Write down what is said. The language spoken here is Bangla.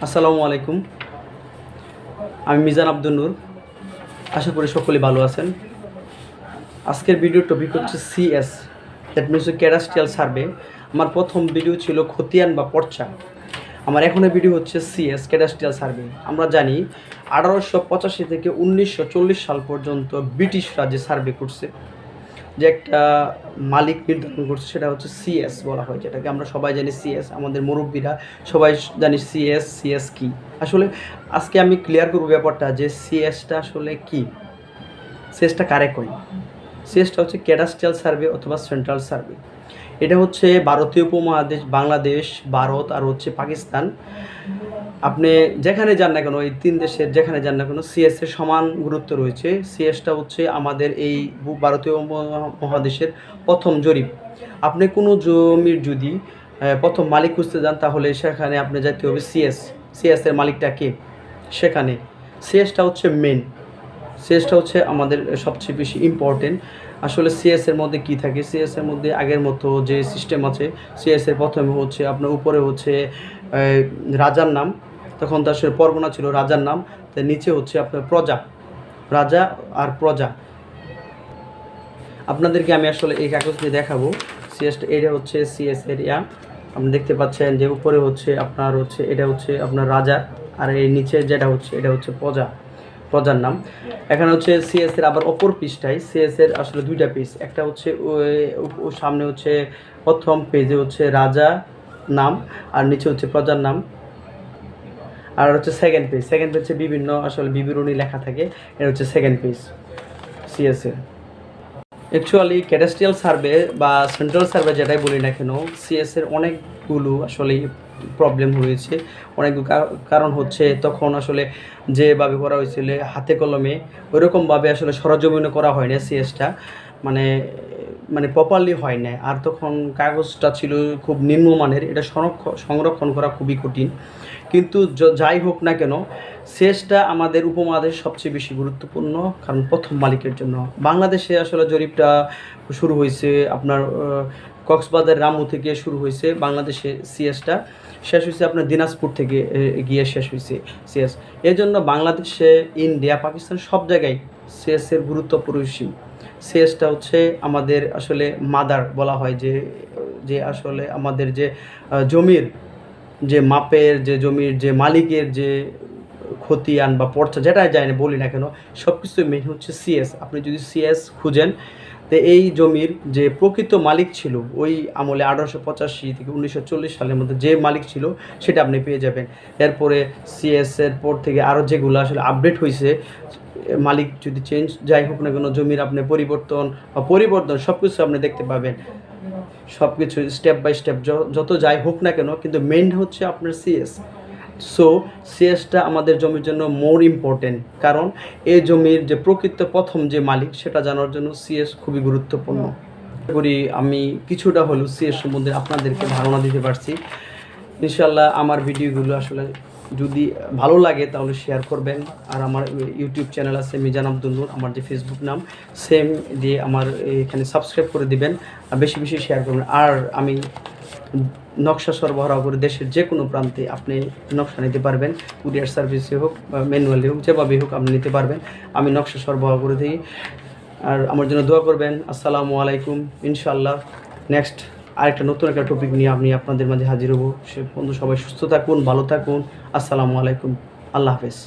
আসসালামু আলাইকুম। আমি মিজান আব্দুল নূর। আশা করি সকলেই ভালো আছেন। আজকের ভিডিওর টপিক হচ্ছে সিএস, দ্যাট মিনস ক্যাডাস্ট্রিয়াল সার্ভে। আমার প্রথম ভিডিও ছিল খতিয়ান বা পর্চা। আমার এখনের ভিডিও হচ্ছে সিএস, ক্যাডাস্ট্রিয়াল সার্ভে। আমরা জানি 1885 থেকে 1940 সাল পর্যন্ত ব্রিটিশরা যে সার্ভে করছে, যে একটা মালিক নির্ধারণ করছে, সেটা হচ্ছে সিএস বলা হয়, যেটাকে আমরা সবাই জানি সিএস। আমাদের মুরব্বীরা সবাই জানি সিএস। সিএস কি আসলে, আজকে আমি ক্লিয়ার করব ব্যাপারটা যে সিএসটা আসলে কি, সিএসটা কারে কই। সিএসটা হচ্ছে ক্যাডাস্ট্রিয়াল সার্ভে অথবা সেন্ট্রাল সার্ভে। এটা হচ্ছে ভারতীয় উপমহাদেশ, বাংলাদেশ, ভারত আর হচ্ছে পাকিস্তান। আপনি যেখানে যান না কেন, এই তিন দেশের যেখানে যান না কেন, সিএস এর সমান গুরুত্ব রয়েছে। সিএসটা হচ্ছে আমাদের এই ভারতীয় মহাদেশের প্রথম জরিপ। আপনি কোনো জমির যদি প্রথম মালিক খুঁজতে যান, তাহলে সেখানে আপনি যেতে হবে সিএস। সিএস এর মালিকটা কে, সেখানে সিএসটা হচ্ছে মেন। সিএসটা হচ্ছে আমাদের সবচেয়ে বেশি ইম্পর্টেন্ট। আসলে সিএস এর মধ্যে কি থাকে, সিএস এর মধ্যে আগের মতো যে সিস্টেম আছে, সিএস এর প্রথমে হচ্ছে আপনার উপরে হচ্ছে রাজার নাম, তখন তার আসলে পরগনা ছিল রাজার নাম, তার নিচে হচ্ছে আপনার প্রজা, রাজা আর প্রজা। আপনাদেরকে আমি আসলে এই কাগজটি দেখাবো। সিএসটা এটা হচ্ছে সিএস এরিয়া। আপনি দেখতে পাচ্ছেন যে উপরে হচ্ছে আপনার হচ্ছে এটা হচ্ছে আপনার রাজা, আর এই নিচে যেটা হচ্ছে এটা হচ্ছে প্রজা, প্রজার নাম। এখানে হচ্ছে সিএস এর আবার অপর পৃষ্ঠায় সিএস এর আসলে দুইটা পেজ, একটা হচ্ছে ওই সামনে হচ্ছে প্রথম পেজে হচ্ছে রাজা নাম, আর নিচে হচ্ছে প্রজার নাম। আর হচ্ছে সেকেন্ড পেজ, সেকেন্ড পেজে বিভিন্ন আসলে বিবরণী লেখা থাকে। এটা হচ্ছে সেকেন্ড পেজ সিএস এর। অ্যাকচুয়ালি ক্যাডাস্ট্রিয়াল সার্ভে বা সেন্ট্রাল সার্ভে যেটাই বলি না কেন, সিএস এর অনেকগুলো আসলে প্রবলেম হয়েছে। অনেকগুলো কারণ হচ্ছে তখন আসলে যেভাবে করা হয়েছিল হাতে কলমে, ওইরকমভাবে আসলে সরজমিনে করা হয় না সিএসটা, মানে মানে প্রপারলি হয় না। আর তখন কাগজটা ছিল খুব নিম্নমানের, এটা সংরক্ষণ করা খুবই কঠিন। কিন্তু যাই হোক না কেন, সেচটা আমাদের উপমহাদেশ সবচেয়ে বেশি গুরুত্বপূর্ণ, কারণ প্রথম মালিকের জন্য। বাংলাদেশে আসলে জরিপটা শুরু হয়েছে আপনার কক্সবাজার রামু থেকে শুরু হয়েছে। বাংলাদেশে সিএসটা শেষ হয়েছে আপনার দিনাজপুর থেকে গিয়ে শেষ হয়েছে সিএস। এই জন্য বাংলাদেশে, ইন্ডিয়া, পাকিস্তান সব জায়গায় সিএসের গুরুত্ব পরিসীম। সিএসটা হচ্ছে আমাদের আসলে মাদার বলা হয়, যে যে আসলে আমাদের যে জমির যে মাপের, যে জমির যে মালিকের যে খতিয়ান বা পর্চা যেটাই যায় না বলি না কেন, সব কিছু মেন হচ্ছে সিএস। আপনি যদি সিএস খুঁজেন, তো এই জমির যে প্রকৃত মালিক ছিল ওই আমলে 1885 থেকে 1940 সালের মধ্যে যে মালিক ছিল সেটা আপনি পেয়ে যাবেন। এরপরে সিএস এর পর থেকে আরও যেগুলো আসলে আপডেট হয়েছে, মালিক যদি চেঞ্জ যাই হোক না কেন, জমির আপনি পরিবর্তন সব কিছু আপনি দেখতে পাবেন। সব কিছু স্টেপ বাই স্টেপ যত যাই হোক না কেন, কিন্তু মেইন হচ্ছে আপনার সিএস। সো সিএসটা আমাদের জমির জন্য মোর ইম্পর্টেন্ট, কারণ এই জমির যে প্রকৃত প্রথম যে মালিক সেটা জানার জন্য সিএস খুবই গুরুত্বপূর্ণ। করি আমি কিছুটা হলেও সিএস সম্বন্ধে আপনাদেরকে ধারণা দিতে পারছি। ইনশাল্লাহ আমার ভিডিওগুলো আসলে যদি ভালো লাগে তাহলে শেয়ার করবেন। আর আমার ইউটিউব চ্যানেল আছে মিজান আব্দুল নূর, আমার যে ফেসবুক নাম সেম দিয়ে আমার এখানে সাবস্ক্রাইব করে দিবেন, আর বেশি বেশি শেয়ার করবেন। আর আমি নকশা সরবরাহ করে দেশের যে কোনো প্রান্তে আপনি নকশা নিতে পারবেন, কুরিয়ার সার্ভিসে হোক বা ম্যানুয়ালি হোক, যেভাবে হোক আপনি নিতে পারবেন। আমি নকশা সরবরাহ করে দিই। আর আমার জন্য দোয়া করবেন। আসসালামু আলাইকুম। ইনশাআল্লাহ নেক্সট আরেকটা নতুন একটা টপিক নিয়ে আমি আপনাদের মাঝে হাজির হব। সে পর্যন্ত সবাই সুস্থ থাকুন, ভালো থাকুন। আসসালামু আলাইকুম। আল্লাহ হাফেজ।